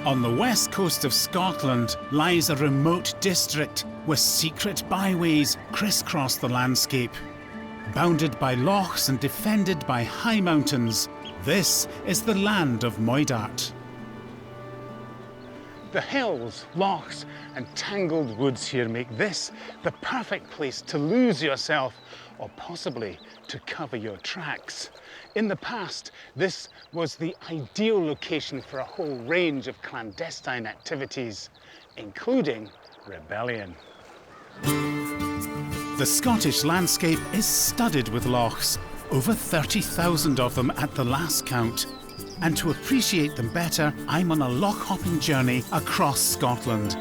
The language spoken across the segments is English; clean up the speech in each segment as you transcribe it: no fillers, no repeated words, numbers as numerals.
On the west coast of Scotland lies a remote district where secret byways crisscross the landscape. Bounded by lochs and defended by high mountains, this is the land of Moidart. The hills, lochs and tangled woods here make this the perfect place to lose yourself or possibly to cover your tracks. In the past, this was the ideal location for a whole range of clandestine activities, including rebellion. The Scottish landscape is studded with lochs, over 30,000 of them at the last count. And to appreciate them better, I'm on a loch-hopping journey across Scotland,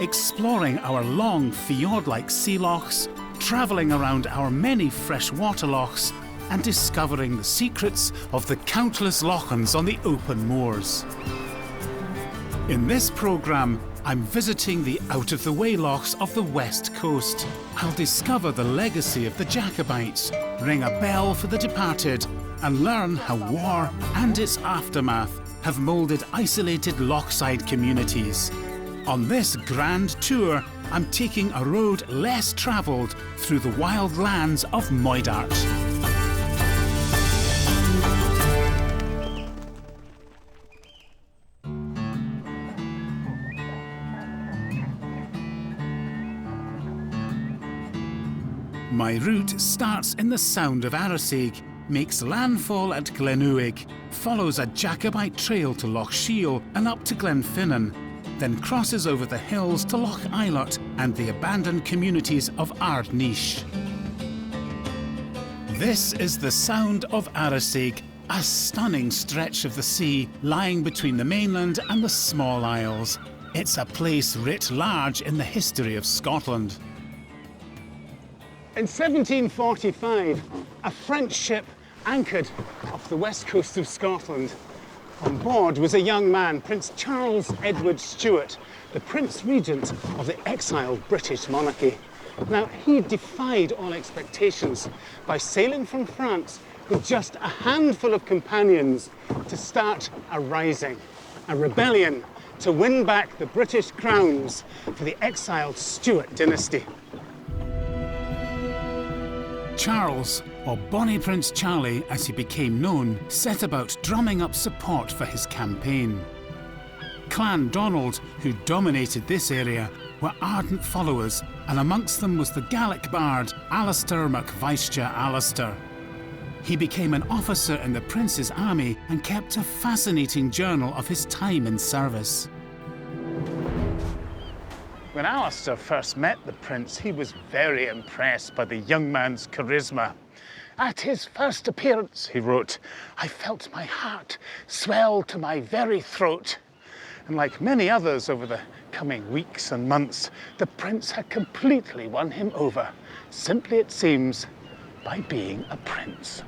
exploring our long fjord-like sea lochs, travelling around our many freshwater lochs, and discovering the secrets of the countless lochans on the open moors. In this programme, I'm visiting the out-of-the-way lochs of the west coast. I'll discover the legacy of the Jacobites, ring a bell for the departed, and learn how war and its aftermath have moulded isolated lochside communities. On this grand tour, I'm taking a road less travelled through the wild lands of Moidart. My route starts in the Sound of Arasaig, makes landfall at Glenuig, follows a Jacobite trail to Lochs and up to Glenfinnan, then crosses over the hills to Loch Moidart and the abandoned communities of Ardnish. This is the Sound of Arasaig, a stunning stretch of the sea lying between the mainland and the small isles. It's a place writ large in the history of Scotland. In 1745, a French ship anchored off the west coast of Scotland. On board was a young man, Prince Charles Edward Stuart, the Prince Regent of the exiled British monarchy. Now, he defied all expectations by sailing from France with just a handful of companions to start a rising, a rebellion to win back the British crowns for the exiled Stuart dynasty. Charles, or Bonnie Prince Charlie as he became known, set about drumming up support for his campaign. Clan Donald, who dominated this area, were ardent followers, and amongst them was the Gaelic bard Alistair MacVaischa Alistair. He became an officer in the Prince's army and kept a fascinating journal of his time in service. When Alistair first met the Prince, he was very impressed by the young man's charisma. At his first appearance, he wrote, I felt my heart swell to my very throat. And like many others over the coming weeks and months, the Prince had completely won him over, simply, it seems, by being a prince.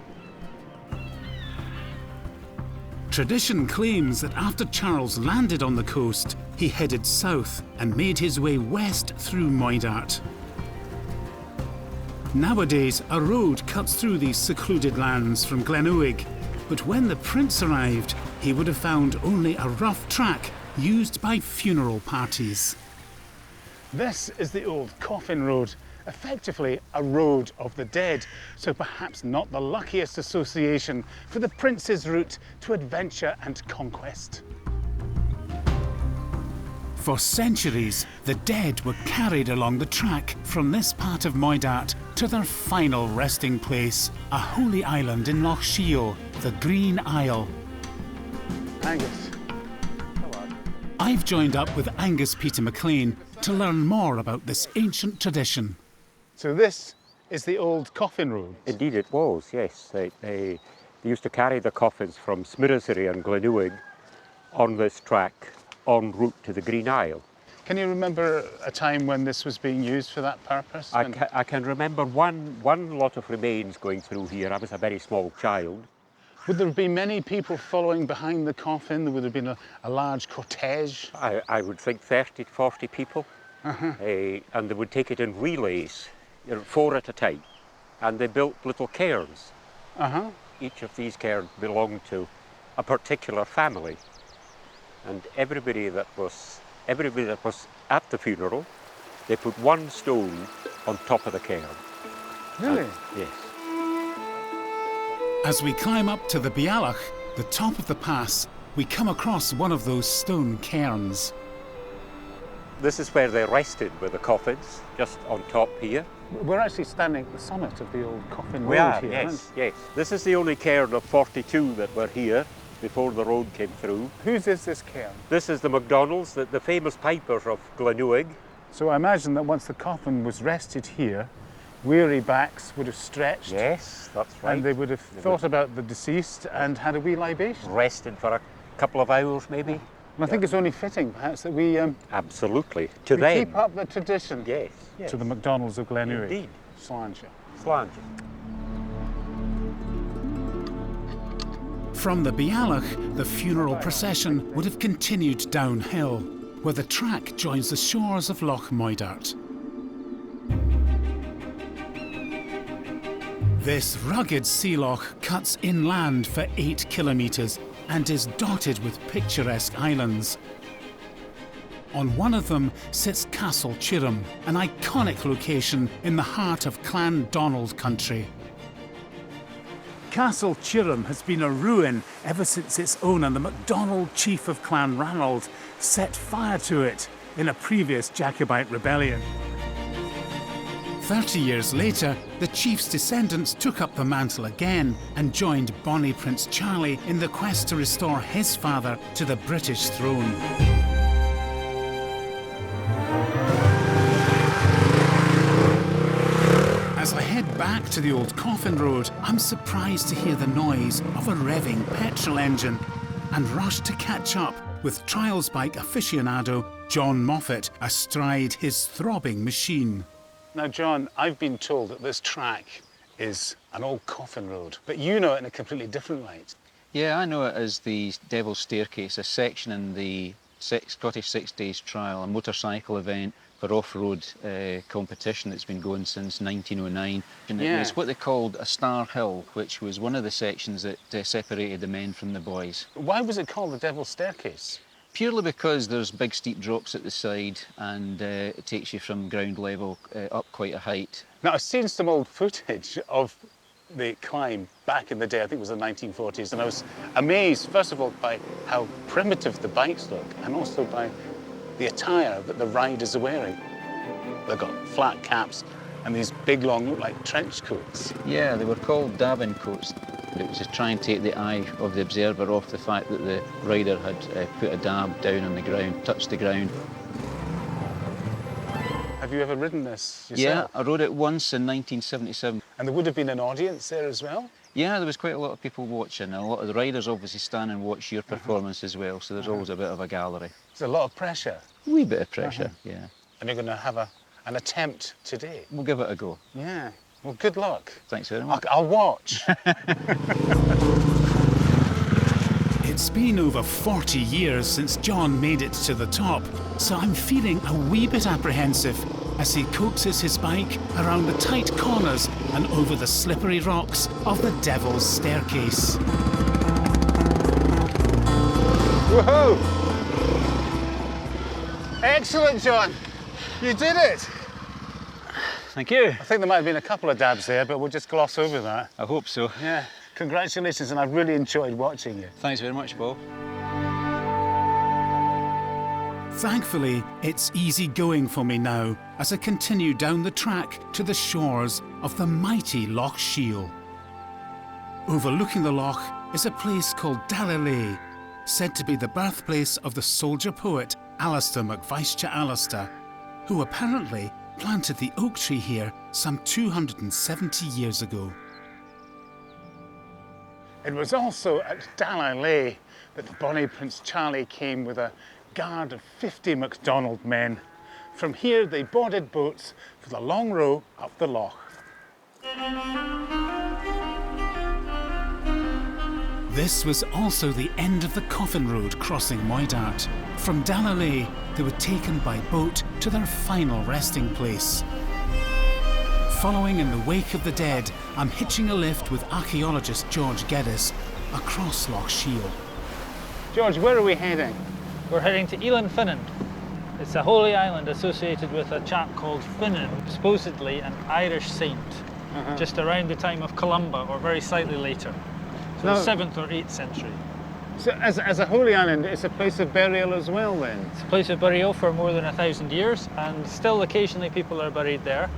Tradition claims that after Charles landed on the coast, he headed south and made his way west through Moidart. Nowadays, a road cuts through these secluded lands from Glenuig, but when the Prince arrived, he would have found only a rough track used by funeral parties. This is the old Coffin Road, effectively a road of the dead, so perhaps not the luckiest association for the Prince's route to adventure and conquest. For centuries, the dead were carried along the track from this part of Moidart to their final resting place, a holy island in Loch the Green Isle. Angus, hello. I've joined up with Angus Peter McLean to learn more about this ancient tradition. So this is the old Coffin Road? Indeed it was, yes. They used to carry the coffins from Smirrissery and Glenuig on this track en route to the Green Isle. Can you remember a time when this was being used for that purpose? I can remember one lot of remains going through here. I was a very small child. Would there have been many people following behind the coffin? Would there have been a large cortege? I would think 30 to 40 people. And they would take it in relays, 4 at a time. And they built little cairns. Each of these cairns belonged to a particular family. And everybody that was at the funeral, they put one stone on top of the cairn. Really? Yes. As we climb up to the Bealach, the top of the pass, we come across one of those stone cairns. This is where they rested with the coffins, just on top here. We're actually standing at the summit of the old coffin road here. Yes, yes. This is the only cairn of 42 that were here before the road came through. Whose is this cairn? This is the MacDonalds, the famous pipers of Glenuig. So I imagine that once the coffin was rested here, weary backs would have stretched. Yes, that's right. And they would have thought about the deceased and had a wee libation. Rested for a couple of hours, maybe. And I think it's only fitting, perhaps, that we Absolutely. To we them. keep up the tradition. Yes, yes. To the MacDonalds of Glenuig. Indeed. Sláinte. Sláinte. From the Bealach, the funeral procession would have continued downhill, where the track joins the shores of Loch Moidart. This rugged sea loch cuts inland for 8 kilometres and is dotted with picturesque islands. On one of them sits Castle Chirham, an iconic location in the heart of Clan Donald country. Castle Chirham has been a ruin ever since its owner, the MacDonald chief of Clan Ranald, set fire to it in a previous Jacobite rebellion. 30 years later, the chief's descendants took up the mantle again and joined Bonnie Prince Charlie in the quest to restore his father to the British throne. As I head back to the old coffin road, I'm surprised to hear the noise of a revving petrol engine and rush to catch up with trials bike aficionado John Moffat astride his throbbing machine. Now, John, I've been told that this track is an old coffin road, but you know it in a completely different light. Yeah, I know it as the Devil's Staircase, a section in the Scottish Six Days Trial, a motorcycle event for off-road competition that's been going since 1909. And Yeah. it was what they called a star hill, which was one of the sections that separated the men from the boys. Why was it called the Devil's Staircase? Purely because there's big steep drops at the side and it takes you from ground level up quite a height. Now, I've seen some old footage of the climb back in the day, I think it was the 1940s, and I was amazed, first of all, by how primitive the bikes look, and also by the attire that the riders are wearing. They've got flat caps and these big, long, look like trench coats. Yeah, they were called davin coats. It was to try and take the eye of the observer off the fact that the rider had put a dab down on the ground, touched the ground. Have you ever ridden this yourself? Yeah, I rode it once in 1977. And there would have been an audience there as well? Yeah, there was quite a lot of people watching. A lot of the riders obviously stand and watch your performance as well, so there's always a bit of a gallery. There's a lot of pressure. A wee bit of pressure, yeah. And you're going to have an attempt today. We'll give it a go. Yeah. Well, good luck. Thanks very much. I'll watch. It's been over 40 years since John made it to the top, so I'm feeling a wee bit apprehensive as he coaxes his bike around the tight corners and over the slippery rocks of the Devil's Staircase. Woohoo! Excellent, John. You did it. Thank you. I think there might have been a couple of dabs there, but we'll just gloss over that. I hope so. Yeah. Congratulations, and I've really enjoyed watching you. Thanks very much, Paul. Thankfully, it's easy going for me now as I continue down the track to the shores of the mighty Loch Shiel. Overlooking the loch is a place called Dalalay, said to be the birthplace of the soldier poet Alistair MacVaischa Alistair, who apparently planted the oak tree here some 270 years ago. It was also at Dalalay that Bonnie Prince Charlie came with a guard of 50 MacDonald men. From here, they boarded boats for the long row up the loch. This was also the end of the coffin road crossing Moidart. From Dalalay, they were taken by boat to their final resting place. Following in the wake of the dead, I'm hitching a lift with archaeologist George Geddes across Loch Shiel. George, where are we heading? We're heading to Elan Finnan. It's a holy island associated with a chap called Finnan, supposedly an Irish saint, just around the time of Columba or very slightly later. So the 7th or 8th century. So as a holy island, it's a place of burial as well then? It's a place of burial for more than 1,000 years, and still occasionally people are buried there.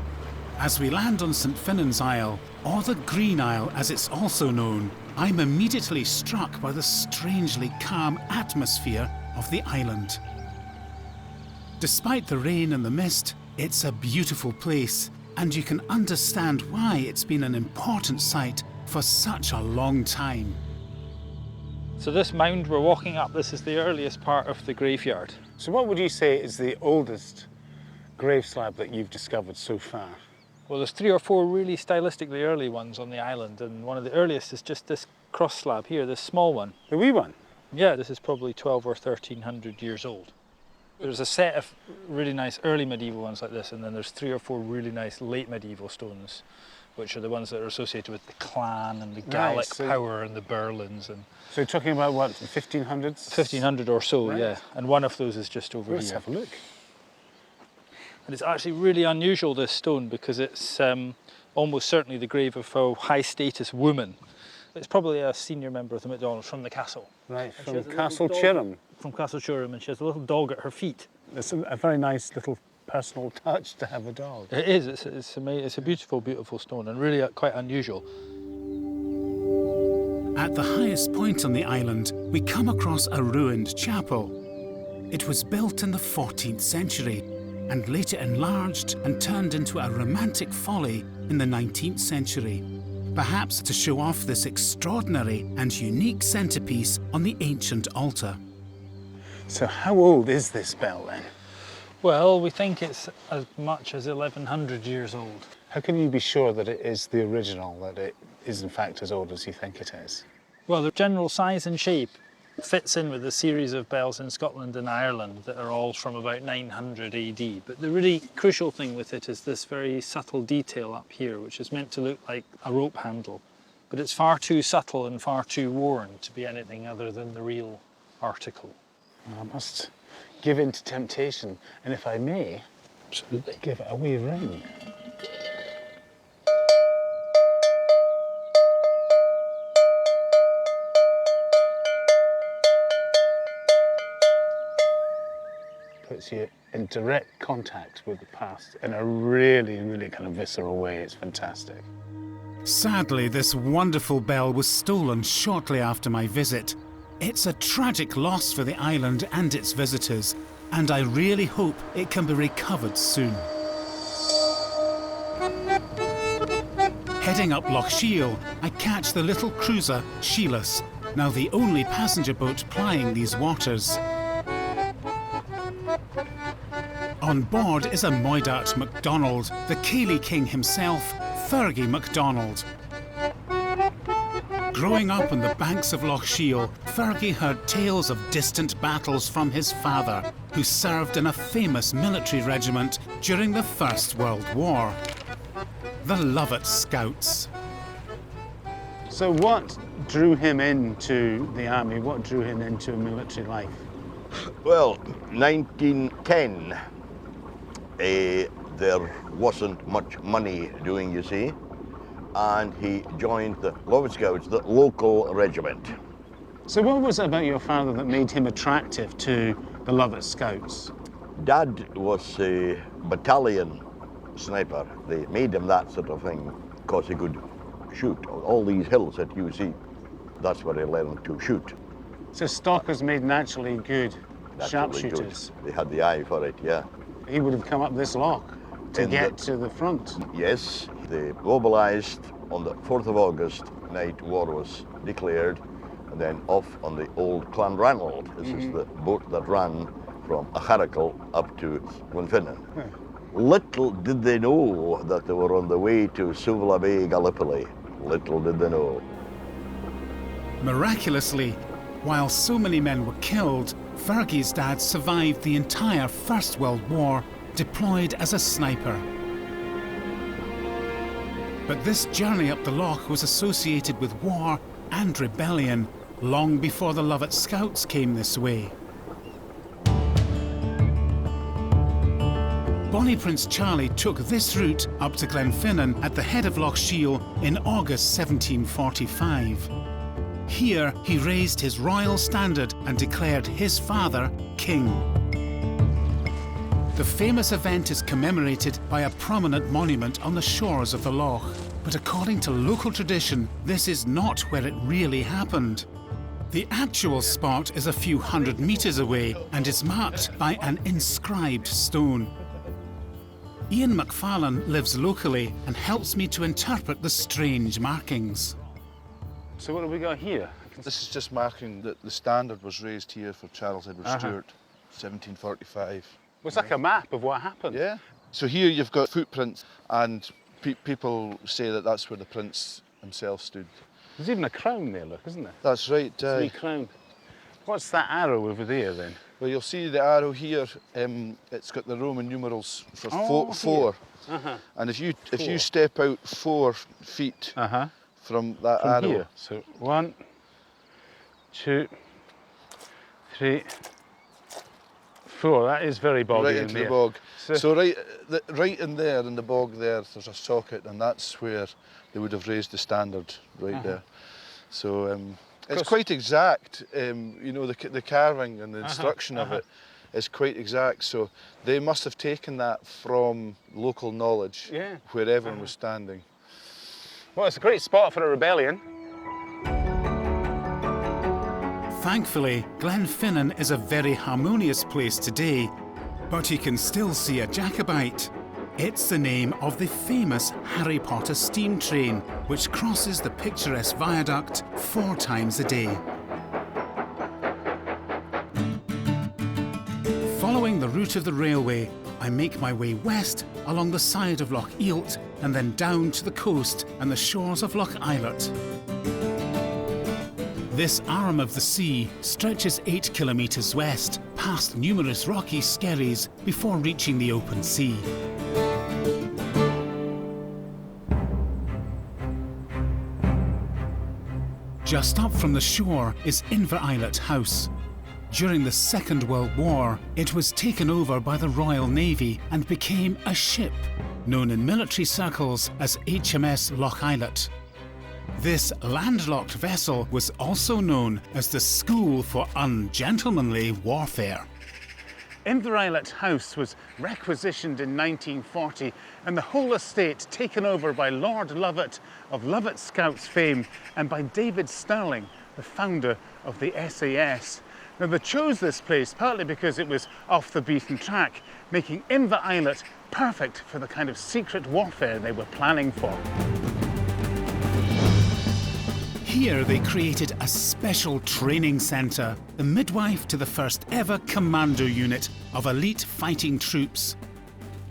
As we land on St Finnan's Isle, or the Green Isle as it's also known, I'm immediately struck by the strangely calm atmosphere of the island. Despite the rain and the mist, it's a beautiful place, and you can understand why it's been an important site for such a long time. So this mound we're walking up, this is the earliest part of the graveyard. So what would you say is the oldest grave slab that you've discovered so far? Well, there's 3 or 4 really stylistically early ones on the island, and one of the earliest is just this cross slab here, this small one. The wee one? Yeah, this is probably 12 or 1300 years old. There's a set of really nice early medieval ones like this, and then there's 3 or 4 really nice late medieval stones, which are the ones that are associated with the clan and the Gallic power and the Berlins. And so you're talking about what, 1500s? 1500 or so, yeah. And one of those is just over here. Let's have a look. And it's actually really unusual, this stone, because it's almost certainly the grave of a high status woman. It's probably a senior member of the MacDonalds from the castle. Right, from Castle Chirham. From Castle Chirham, and she has a little dog at her feet. It's a very nice little personal touch to have a dog. It is, it's a beautiful, beautiful stone, and really quite unusual. At the highest point on the island, we come across a ruined chapel. It was built in the 14th century and later enlarged and turned into a romantic folly in the 19th century, perhaps to show off this extraordinary and unique centrepiece on the ancient altar. So how old is this bell then? Well, we think it's as much as 1100 years old. How can you be sure that it is the original, that it is in fact as old as you think it is? Well, the general size and shape fits in with a series of bells in Scotland and Ireland that are all from about 900 AD. But the really crucial thing with it is this very subtle detail up here, which is meant to look like a rope handle. But it's far too subtle and far too worn to be anything other than the real article. I must give in to temptation, and if I may, absolutely give it a wee ring. Puts you in direct contact with the past in a really, really kind of visceral way. It's fantastic. Sadly, this wonderful bell was stolen shortly after my visit. It's a tragic loss for the island and its visitors, and I really hope it can be recovered soon. Heading up Loch I catch the little cruiser Sheeless, now the only passenger boat plying these waters. On board is a Moidart MacDonald, the Cayley King himself, Fergie MacDonald. Growing up on the banks of Loch Fergie heard tales of distant battles from his father, who served in a famous military regiment during the First World War, the Lovat Scouts. So what drew him into the army? What drew him into military life? Well, 1910, there wasn't much money doing, you see, and he joined the Lovat Scouts, the local regiment. So what was it about your father that made him attractive to the Lovat Scouts? Dad was a battalion sniper. They made him that sort of thing because he could shoot. All these hills that you see, that's where he learned to shoot. So stalkers made naturally good sharpshooters. They had the eye for it, yeah. He would have come up this loch to get to the front. Yes, they mobilized on the 4th of August, night war was declared, and then off on the old Clanranald. This is the boat that ran from Acharacal up to Glenfinnan. Little did they know that they were on the way to Suvla Bay, Gallipoli. Little did they know. Miraculously, while so many men were killed, Fergie's dad survived the entire First World War, deployed as a sniper. But this journey up the loch was associated with war and rebellion long before the Lovat Scouts came this way. Bonnie Prince Charlie took this route up to Glenfinnan at the head of Loch Shiel in August 1745. Here he raised his royal standard and declared his father king. The famous event is commemorated by a prominent monument on the shores of the loch. But according to local tradition, this is not where it really happened. The actual spot is a few hundred metres away and is marked by an inscribed stone. Ian McFarlane lives locally and helps me to interpret the strange markings. So what have we got here? This is just marking that the standard was raised here for Charles Edward Stuart, 1745. Well, it's like a map of what happened. Yeah. So here you've got footprints, and people say that that's where the prince himself stood. There's even a crown there, look, isn't there? That's right. It's a crown. What's that arrow over there then? Well, you'll see the arrow here. It's got the Roman numerals for four. And if you step out 4 feet from that arrow, here. So 1, 2, 3, 4. That is very boggy right in into there. the bog. So right in there, in the bog there's a socket, and that's where they would have raised the standard right there. So it's quite exact. You know, the carving and the instruction of it is quite exact. So they must have taken that from local knowledge, where everyone was standing. Well, it's a great spot for a rebellion. Thankfully, Glenfinnan is a very harmonious place today, but you can still see a Jacobite. It's the name of the famous Harry Potter steam train, which crosses the picturesque viaduct 4 times a day. Following the route of the railway, I make my way west along the side of Loch Eilt and then down to the coast and the shores of Loch Eilert. This arm of the sea stretches 8 kilometres west, past numerous rocky skerries before reaching the open sea. Just up from the shore is Invereilert House. During the Second World War, it was taken over by the Royal Navy and became a ship, known in military circles as HMS Loch Eilert. This landlocked vessel was also known as the School for Ungentlemanly Warfare. Invereilert House was requisitioned in 1940 and the whole estate taken over by Lord Lovat of Lovat Scouts fame and by David Stirling, the founder of the SAS. Now they chose this place partly because it was off the beaten track, making Invereilert perfect for the kind of secret warfare they were planning for. Here they created a special training centre, the midwife to the first ever commando unit of elite fighting troops.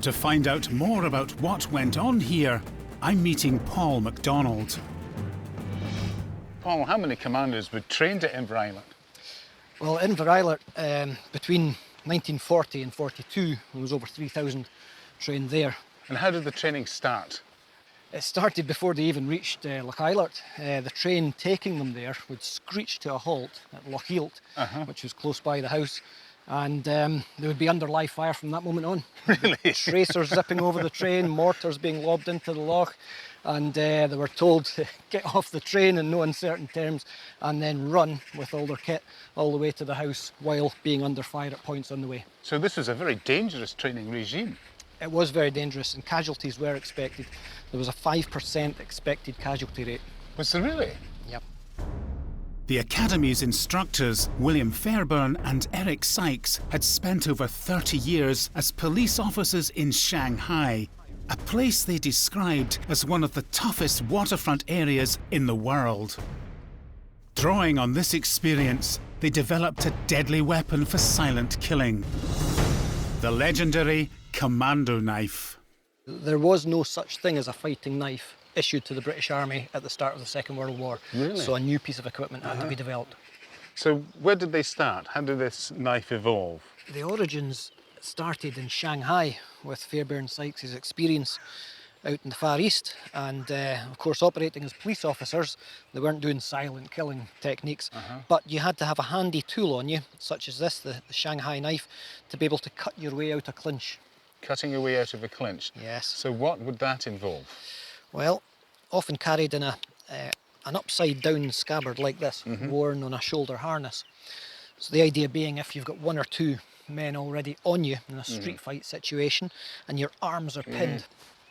To find out more about what went on here, I'm meeting Paul MacDonald. Paul, how many commanders were trained at Invereilert? Well, Invereilert, between 1940 and 42, there was over 3,000 trained there. And how did the training start? It started before they even reached Loch Eilert. The train taking them there would screech to a halt at Loch Eilt, which was close by the house, and they would be under live fire from that moment on. Really? Tracers zipping over the train, mortars being lobbed into the loch, and they were told to get off the train in no uncertain terms and then run with all their kit all the way to the house while being under fire at points on the way. So this was a very dangerous training regime. It was very dangerous and casualties were expected. There was a 5% expected casualty rate. Was there really? Yep. The Academy's instructors, William Fairbairn and Eric Sykes, had spent over 30 years as police officers in Shanghai, a place they described as one of the toughest waterfront areas in the world. Drawing on this experience, they developed a deadly weapon for silent killing: the legendary commando knife. There was no such thing as a fighting knife issued to the British Army at the start of the Second World War. Really? So a new piece of equipment had to be developed. So where did they start? How did this knife evolve? The origins started in Shanghai with Fairbairn Sykes' experience out in the Far East, and of course operating as police officers, they weren't doing silent killing techniques, but you had to have a handy tool on you, such as this, the Shanghai knife, to be able to cut your way out a clinch. Cutting your way out of a clinch. Yes. So what would that involve? Well, often carried in an upside down scabbard like this, worn on a shoulder harness. So the idea being, if you've got one or two men already on you in a street fight situation and your arms are pinned,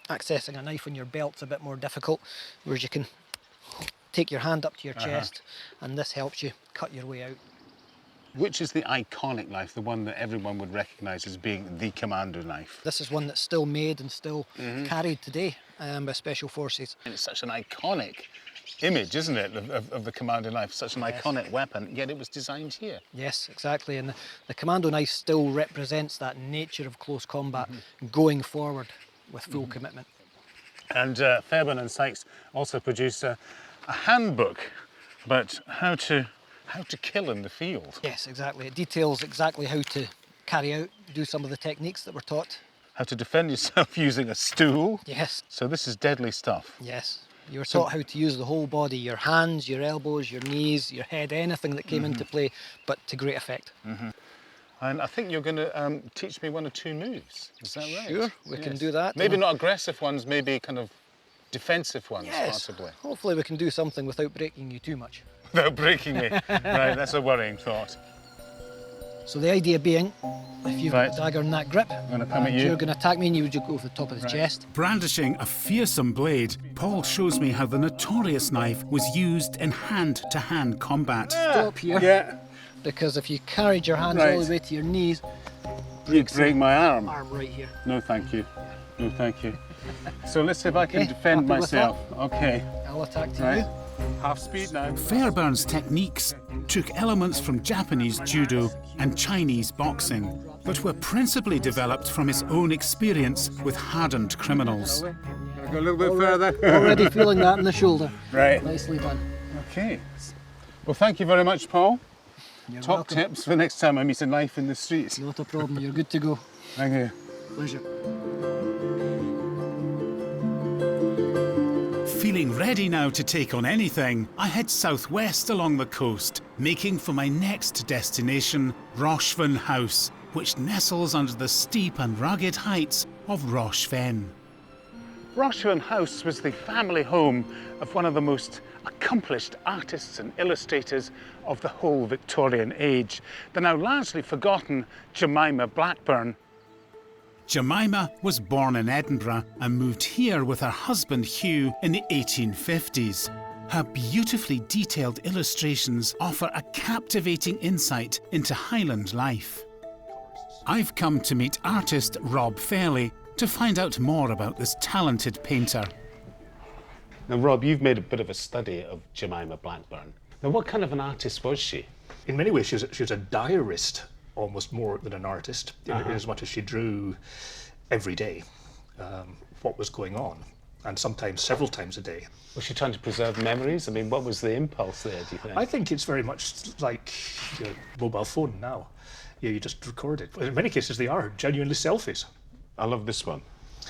accessing a knife on your belt's a bit more difficult, whereas you can take your hand up to your chest and this helps you cut your way out. Which is the iconic knife, the one that everyone would recognise as being the commando knife? This is one that's still made and still carried today by Special Forces. And it's such an iconic image, isn't it, of the commando knife, such an iconic weapon, yet it was designed here. Yes, exactly, and the commando knife still represents that nature of close combat, going forward with full commitment. And Fairbairn and Sykes also produce a handbook about how to kill in the field. Yes, exactly. It details exactly how to carry out, do some of the techniques that we're taught. How to defend yourself using a stool. Yes. So this is deadly stuff. Yes. You were taught how to use the whole body, your hands, your elbows, your knees, your head, anything that came into play, but to great effect. And I think you're going to teach me one or two moves. Is that right? Sure, we can do that. Maybe not aggressive ones, maybe kind of defensive ones, possibly. Hopefully we can do something without breaking you too much. Without breaking me. Right, that's a worrying thought. So the idea being, if you've got a dagger in that grip, I'm going to come at you. You're going to attack me and you would go for the top of the chest. Brandishing a fearsome blade, Paul shows me how the notorious knife was used in hand-to-hand combat. Stop here. Yeah. Because if you carried your hands all the way to your knees, You'd break my arm. arm right here. No, thank you. No, thank you. So let's see if I can Okay, defend happy with myself. Okay. I'll attack to Right. you. Half speed now. Fairbairn's techniques took elements from Japanese judo and Chinese boxing, but were principally developed from his own experience with hardened criminals. Go a little bit further. Already feeling that in the shoulder. Right. Nicely done. Okay. Well, thank you very much, Paul. You're Top welcome. tips for next time I meet a knife in the streets. Not a problem. You're good to go. Thank you. Pleasure. Feeling ready now to take on anything, I head southwest along the coast, making for my next destination, Rochven House, which nestles under the steep and rugged heights of Rochven. Rochven House was the family home of one of the most accomplished artists and illustrators of the whole Victorian age, the now largely forgotten Jemima Blackburn. Jemima was born in Edinburgh and moved here with her husband Hugh in the 1850s. Her beautifully detailed illustrations offer a captivating insight into Highland life. I've come to meet artist Rob Fairley to find out more about this talented painter. Now, Rob, you've made a bit of a study of Jemima Blackburn. Now, what kind of an artist was she? In many ways, she was a diarist, almost more than an artist, in as much as she drew every day what was going on, and sometimes several times a day. Was she trying to preserve memories? I mean, what was the impulse there, do you think? I think it's very much like your mobile phone now. You just record it. In many cases, they are genuinely selfies. I love this one.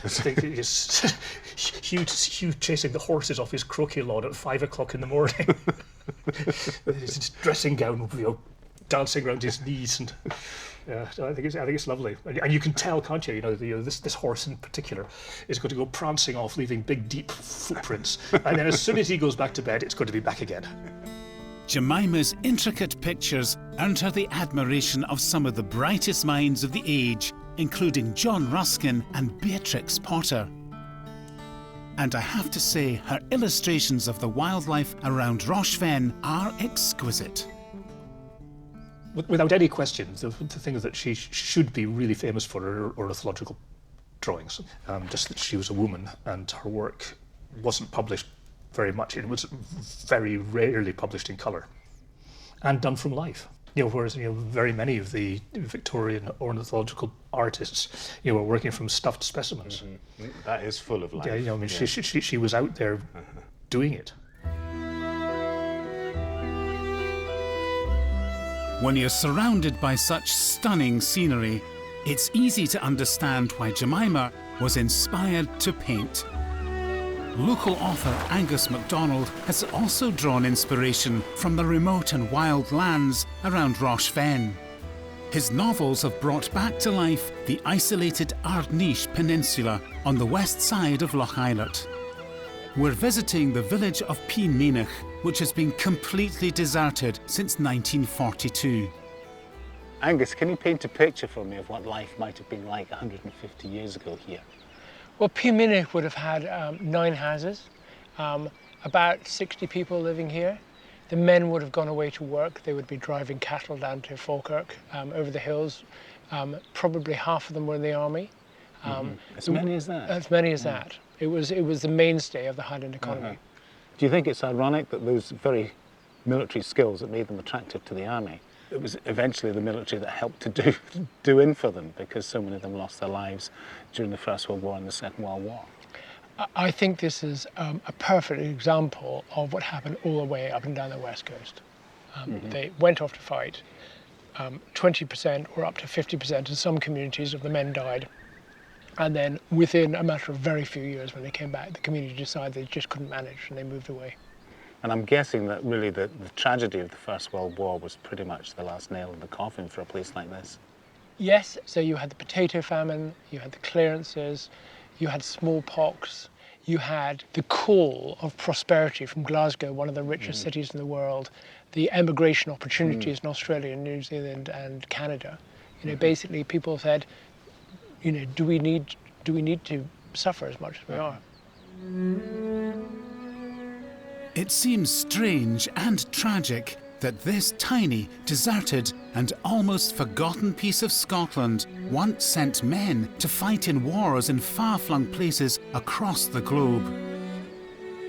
I think it's Hugh chasing the horses off his croquet lawn at 5 o'clock in the morning. His dressing gown, dancing around his knees, and I think it's lovely. And you can tell, can't you? This horse in particular is going to go prancing off, leaving big, deep footprints, and then as soon as he goes back to bed, it's going to be back again. Jemima's intricate pictures earned her the admiration of some of the brightest minds of the age, including John Ruskin and Beatrix Potter. And I have to say, her illustrations of the wildlife around Rochven are exquisite. Without any question, the things that she should be really famous for are ornithological drawings. Just that she was a woman and her work wasn't published very much. It was very rarely published in colour and done from life. Whereas very many of the Victorian ornithological artists were working from stuffed specimens. That is full of life. Yeah, I mean, she was out there doing it. When you're surrounded by such stunning scenery, it's easy to understand why Jemima was inspired to paint. Local author Angus MacDonald has also drawn inspiration from the remote and wild lands around Rochven. His novels have brought back to life the isolated Ardnish Peninsula on the west side of Loch Moidart. We're visiting the village of Glenuig, which has been completely deserted since 1942. Angus, can you paint a picture for me of what life might have been like 150 years ago here? Well, Glenuig would have had 9 houses, about 60 people living here. The men would have gone away to work. They would be driving cattle down to Falkirk over the hills. Probably half of them were in the army. As many as that? As many as that. It was the mainstay of the Highland economy. Do you think it's ironic that those very military skills that made them attractive to the army, it was eventually the military that helped to do in for them, because so many of them lost their lives during the First World War and the Second World War? I think this is a perfect example of what happened all the way up and down the West Coast. They went off to fight. 20% or up to 50% in some communities of the men died. And then within a matter of very few years, when they came back, the community decided they just couldn't manage and they moved away. And I'm guessing that really the tragedy of the First World War was pretty much the last nail in the coffin for a place like this. Yes, so you had the potato famine, you had the clearances, you had smallpox, you had the call of prosperity from Glasgow, one of the richest cities in the world, the emigration opportunities in Australia, New Zealand and Canada. You know, basically people said, you know, do we need to suffer as much as we are? It seems strange and tragic that this tiny, deserted and almost forgotten piece of Scotland once sent men to fight in wars in far-flung places across the globe.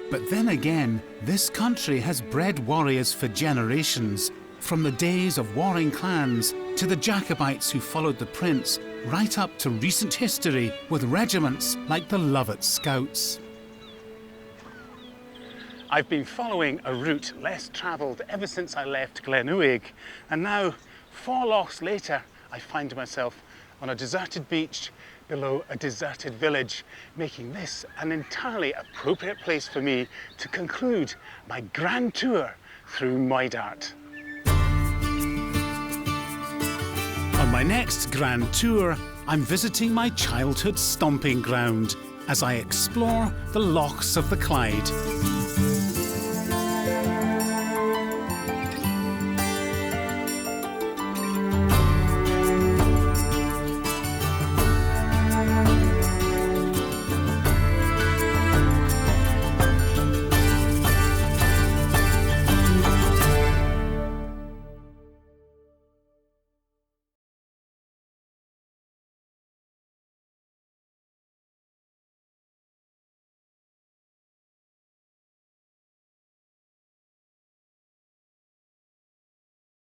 But then again, this country has bred warriors for generations, from the days of warring clans to the Jacobites who followed the prince, right up to recent history with regiments like the Lovat Scouts. I've been following a route less travelled ever since I left Glenuig, and now, 4 lochs later, I find myself on a deserted beach below a deserted village, making this an entirely appropriate place for me to conclude my grand tour through Moidart. On my next grand tour, I'm visiting my childhood stomping ground as I explore the lochs of the Clyde.